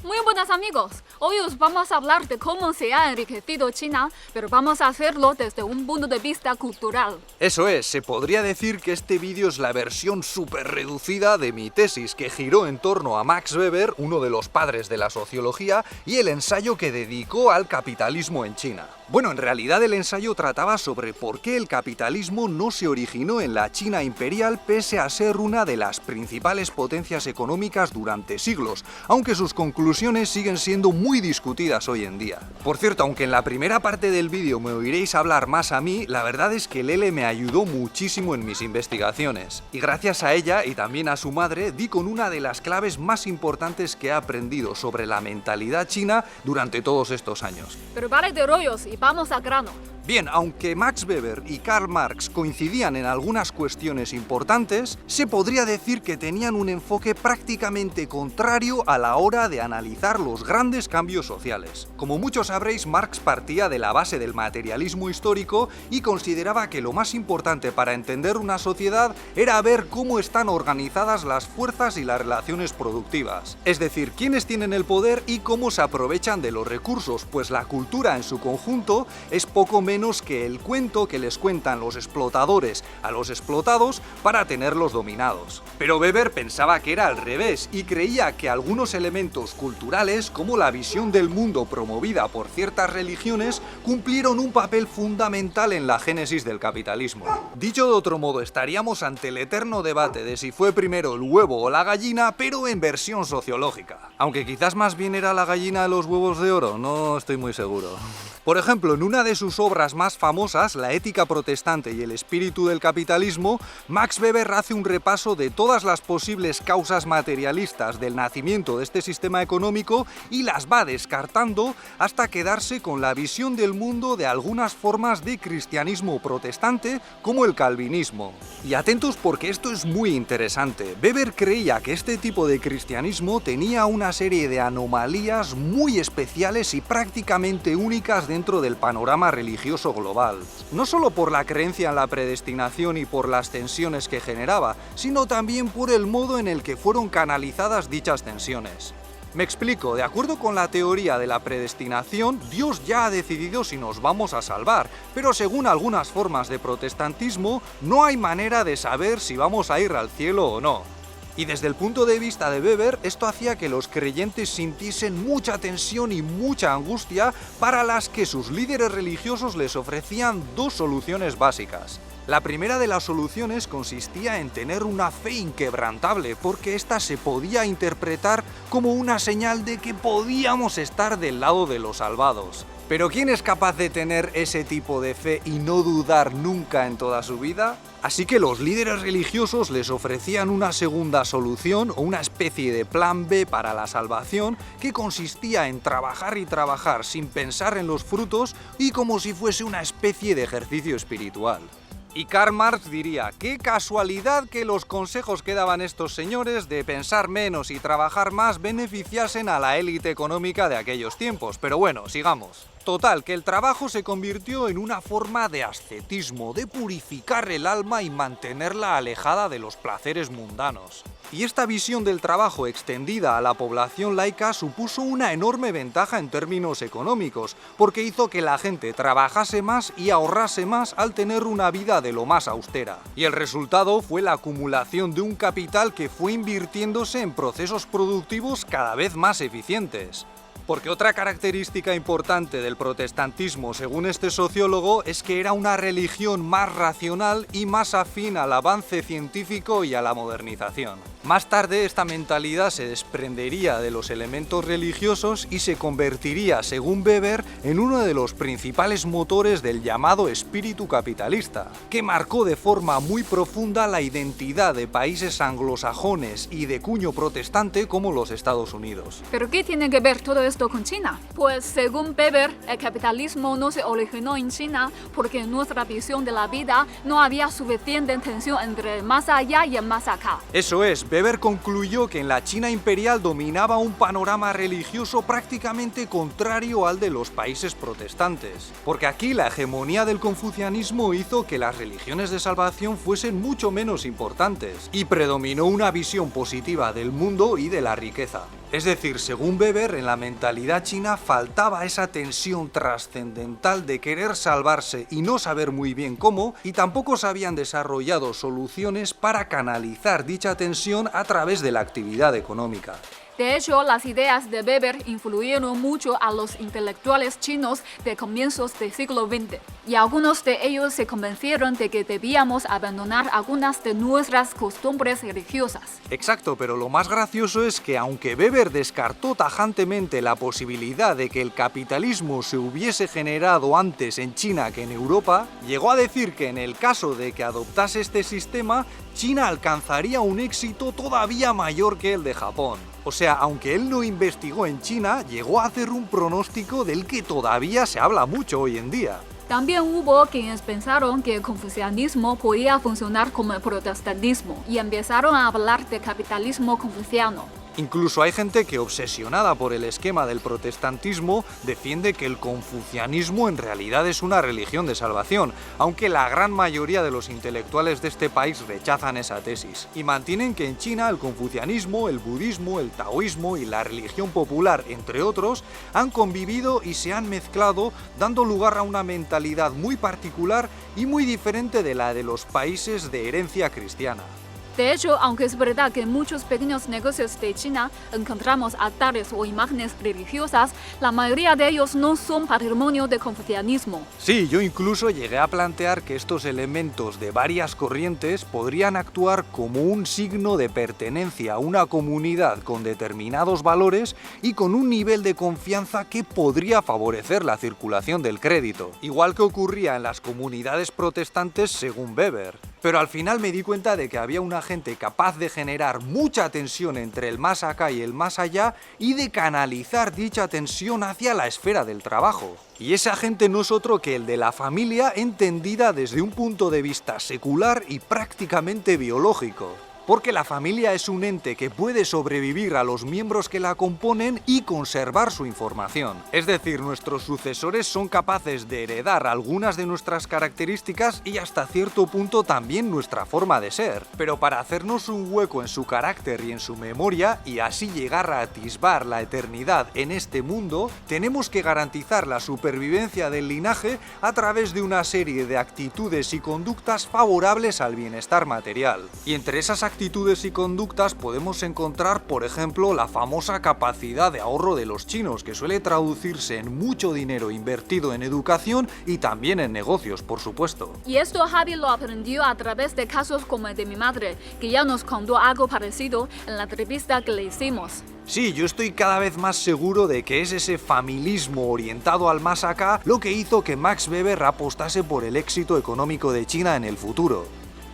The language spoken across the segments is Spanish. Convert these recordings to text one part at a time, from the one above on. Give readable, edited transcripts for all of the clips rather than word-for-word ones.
Muy buenas amigos, hoy os vamos a hablar de cómo se ha enriquecido China, pero vamos a hacerlo desde un punto de vista cultural. Eso es, se podría decir que este vídeo es la versión súper reducida de mi tesis, que giró en torno a Max Weber, uno de los padres de la sociología, y el ensayo que dedicó al capitalismo en China. Bueno, en realidad el ensayo trataba sobre por qué el capitalismo no se originó en la China imperial pese a ser una de las principales potencias económicas durante siglos, aunque sus conclusiones siguen siendo muy discutidas hoy en día. Por cierto, aunque en la primera parte del vídeo me oiréis hablar más a mí, la verdad es que Lele me ayudó muchísimo en mis investigaciones, y gracias a ella y también a su madre di con una de las claves más importantes que he aprendido sobre la mentalidad china durante todos estos años. Pero vale de rollos y vamos al grano. Bien, aunque Max Weber y Karl Marx coincidían en algunas cuestiones importantes, se podría decir que tenían un enfoque prácticamente contrario a la hora de analizar los grandes cambios sociales. Como muchos sabréis, Marx partía de la base del materialismo histórico y consideraba que lo más importante para entender una sociedad era ver cómo están organizadas las fuerzas y las relaciones productivas. Es decir, quiénes tienen el poder y cómo se aprovechan de los recursos, pues la cultura en su conjunto es poco menos que el cuento que les cuentan los explotadores a los explotados para tenerlos dominados. Pero Weber pensaba que era al revés y creía que algunos elementos culturales, como la visión del mundo promovida por ciertas religiones, cumplieron un papel fundamental en la génesis del capitalismo. Dicho de otro modo, estaríamos ante el eterno debate de si fue primero el huevo o la gallina, pero en versión sociológica. Aunque quizás más bien era la gallina de los huevos de oro, no estoy muy seguro. Por ejemplo, en una de sus obras más famosas, La ética protestante y el espíritu del capitalismo, Max Weber hace un repaso de todas las posibles causas materialistas del nacimiento de este sistema económico y las va descartando hasta quedarse con la visión del mundo de algunas formas de cristianismo protestante como el calvinismo. Y atentos porque esto es muy interesante. Weber creía que este tipo de cristianismo tenía una serie de anomalías muy especiales y prácticamente únicas dentro del panorama religioso global. No solo por la creencia en la predestinación y por las tensiones que generaba, sino también por el modo en el que fueron canalizadas dichas tensiones. Me explico, de acuerdo con la teoría de la predestinación, Dios ya ha decidido si nos vamos a salvar, pero según algunas formas de protestantismo, no hay manera de saber si vamos a ir al cielo o no. Y desde el punto de vista de Weber, esto hacía que los creyentes sintiesen mucha tensión y mucha angustia, para las que sus líderes religiosos les ofrecían dos soluciones básicas. La primera de las soluciones consistía en tener una fe inquebrantable, porque ésta se podía interpretar como una señal de que podíamos estar del lado de los salvados. Pero ¿quién es capaz de tener ese tipo de fe y no dudar nunca en toda su vida? Así que los líderes religiosos les ofrecían una segunda solución o una especie de plan B para la salvación, que consistía en trabajar y trabajar sin pensar en los frutos y como si fuese una especie de ejercicio espiritual. Y Karl Marx diría, qué casualidad que los consejos que daban estos señores de pensar menos y trabajar más beneficiasen a la élite económica de aquellos tiempos. Pero bueno, sigamos. Total, que el trabajo se convirtió en una forma de ascetismo, de purificar el alma y mantenerla alejada de los placeres mundanos. Y esta visión del trabajo extendida a la población laica supuso una enorme ventaja en términos económicos, porque hizo que la gente trabajase más y ahorrase más al tener una vida de lo más austera. Y el resultado fue la acumulación de un capital que fue invirtiéndose en procesos productivos cada vez más eficientes. Porque otra característica importante del protestantismo, según este sociólogo, es que era una religión más racional y más afín al avance científico y a la modernización. Más tarde, esta mentalidad se desprendería de los elementos religiosos y se convertiría, según Weber, en uno de los principales motores del llamado espíritu capitalista, que marcó de forma muy profunda la identidad de países anglosajones y de cuño protestante como los Estados Unidos. ¿Pero qué tiene que ver todo esto con China? Pues según Weber, el capitalismo no se originó en China porque en nuestra visión de la vida no había suficiente tensión entre el más allá y el más acá. Eso es, Weber concluyó que en la China imperial dominaba un panorama religioso prácticamente contrario al de los países protestantes, porque aquí la hegemonía del confucianismo hizo que las religiones de salvación fuesen mucho menos importantes, y predominó una visión positiva del mundo y de la riqueza. Es decir, según Weber, en la mentalidad china faltaba esa tensión trascendental de querer salvarse y no saber muy bien cómo, y tampoco se habían desarrollado soluciones para canalizar dicha tensión a través de la actividad económica. De hecho, las ideas de Weber influyeron mucho a los intelectuales chinos de comienzos del siglo XX, y algunos de ellos se convencieron de que debíamos abandonar algunas de nuestras costumbres religiosas. Exacto, pero lo más gracioso es que aunque Weber descartó tajantemente la posibilidad de que el capitalismo se hubiese generado antes en China que en Europa, llegó a decir que en el caso de que adoptase este sistema, China alcanzaría un éxito todavía mayor que el de Japón. O sea, aunque él no investigó en China, llegó a hacer un pronóstico del que todavía se habla mucho hoy en día. También hubo quienes pensaron que el confucianismo podía funcionar como el protestantismo y empezaron a hablar de capitalismo confuciano. Incluso hay gente que, obsesionada por el esquema del protestantismo, defiende que el confucianismo en realidad es una religión de salvación, aunque la gran mayoría de los intelectuales de este país rechazan esa tesis, y mantienen que en China el confucianismo, el budismo, el taoísmo y la religión popular, entre otros, han convivido y se han mezclado, dando lugar a una mentalidad muy particular y muy diferente de la de los países de herencia cristiana. De hecho, aunque es verdad que en muchos pequeños negocios de China encontramos altares o imágenes religiosas, la mayoría de ellos no son patrimonio del confucianismo. Sí, yo incluso llegué a plantear que estos elementos de varias corrientes podrían actuar como un signo de pertenencia a una comunidad con determinados valores y con un nivel de confianza que podría favorecer la circulación del crédito, igual que ocurría en las comunidades protestantes según Weber. Pero al final me di cuenta de que había una gente capaz de generar mucha tensión entre el más acá y el más allá y de canalizar dicha tensión hacia la esfera del trabajo. Y esa gente no es otro que el de la familia entendida desde un punto de vista secular y prácticamente biológico. Porque la familia es un ente que puede sobrevivir a los miembros que la componen y conservar su información. Es decir, nuestros sucesores son capaces de heredar algunas de nuestras características y hasta cierto punto también nuestra forma de ser. Pero para hacernos un hueco en su carácter y en su memoria y así llegar a atisbar la eternidad en este mundo, tenemos que garantizar la supervivencia del linaje a través de una serie de actitudes y conductas favorables al bienestar material. Y entre esas actitudes y conductas podemos encontrar, por ejemplo, la famosa capacidad de ahorro de los chinos, que suele traducirse en mucho dinero invertido en educación y también en negocios, por supuesto. Y esto Javi lo aprendió a través de casos como el de mi madre, que ya nos contó algo parecido en la entrevista que le hicimos. Sí, yo estoy cada vez más seguro de que es ese familismo orientado al más acá lo que hizo que Max Weber apostase por el éxito económico de China en el futuro.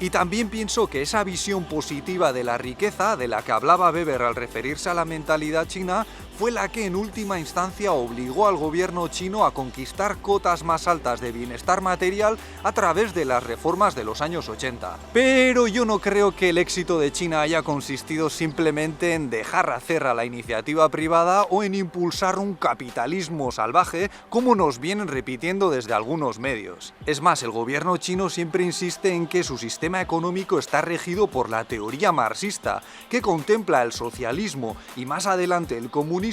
Y también pienso que esa visión positiva de la riqueza de la que hablaba Weber al referirse a la mentalidad china fue la que en última instancia obligó al gobierno chino a conquistar cotas más altas de bienestar material a través de las reformas de los años 80. Pero yo no creo que el éxito de China haya consistido simplemente en dejar hacer a la iniciativa privada o en impulsar un capitalismo salvaje como nos vienen repitiendo desde algunos medios. Es más, el gobierno chino siempre insiste en que su sistema económico está regido por la teoría marxista, que contempla el socialismo y más adelante el comunismo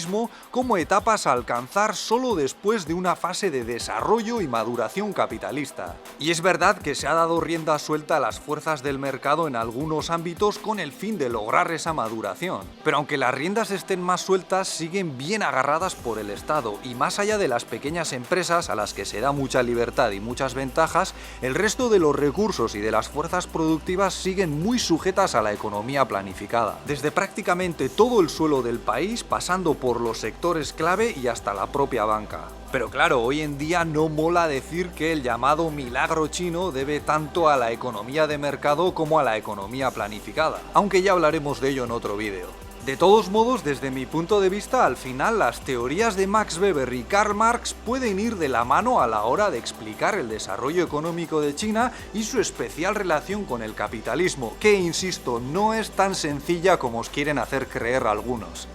como etapas a alcanzar solo después de una fase de desarrollo y maduración capitalista. Y es verdad que se ha dado rienda suelta a las fuerzas del mercado en algunos ámbitos con el fin de lograr esa maduración. Pero aunque las riendas estén más sueltas, siguen bien agarradas por el Estado, y más allá de las pequeñas empresas a las que se da mucha libertad y muchas ventajas, el resto de los recursos y de las fuerzas productivas siguen muy sujetas a la economía planificada. Desde prácticamente todo el suelo del país, pasando por los sectores clave y hasta la propia banca. Pero claro, hoy en día no mola decir que el llamado milagro chino debe tanto a la economía de mercado como a la economía planificada, aunque ya hablaremos de ello en otro vídeo. De todos modos, desde mi punto de vista, al final las teorías de Max Weber y Karl Marx pueden ir de la mano a la hora de explicar el desarrollo económico de China y su especial relación con el capitalismo, que, insisto, no es tan sencilla como os quieren hacer creer algunos.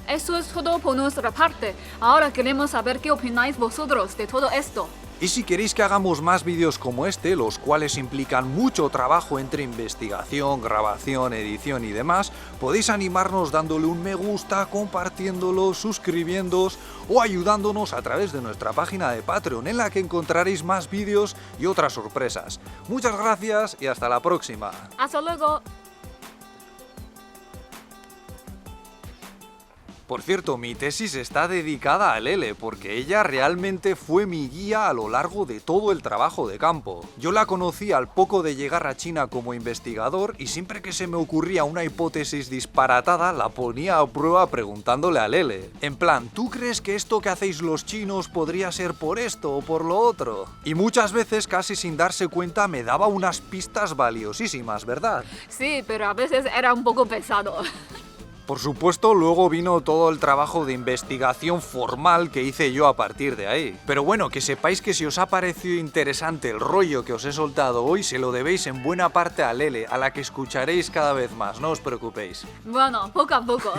Eso es todo por nuestra parte. Ahora queremos saber qué opináis vosotros de todo esto. Y si queréis que hagamos más vídeos como este, los cuales implican mucho trabajo entre investigación, grabación, edición y demás, podéis animarnos dándole un me gusta, compartiéndolo, suscribiéndoos o ayudándonos a través de nuestra página de Patreon, en la que encontraréis más vídeos y otras sorpresas. Muchas gracias y hasta la próxima. Hasta luego. Por cierto, mi tesis está dedicada a Lele, porque ella realmente fue mi guía a lo largo de todo el trabajo de campo. Yo la conocí al poco de llegar a China como investigador y siempre que se me ocurría una hipótesis disparatada la ponía a prueba preguntándole a Lele. En plan, ¿tú crees que esto que hacéis los chinos podría ser por esto o por lo otro? Y muchas veces, casi sin darse cuenta, me daba unas pistas valiosísimas, ¿verdad? Sí, pero a veces era un poco pesado. Por supuesto, luego vino todo el trabajo de investigación formal que hice yo a partir de ahí. Pero bueno, que sepáis que si os ha parecido interesante el rollo que os he soltado hoy, se lo debéis en buena parte a Lele, a la que escucharéis cada vez más, no os preocupéis. Bueno, poco a poco.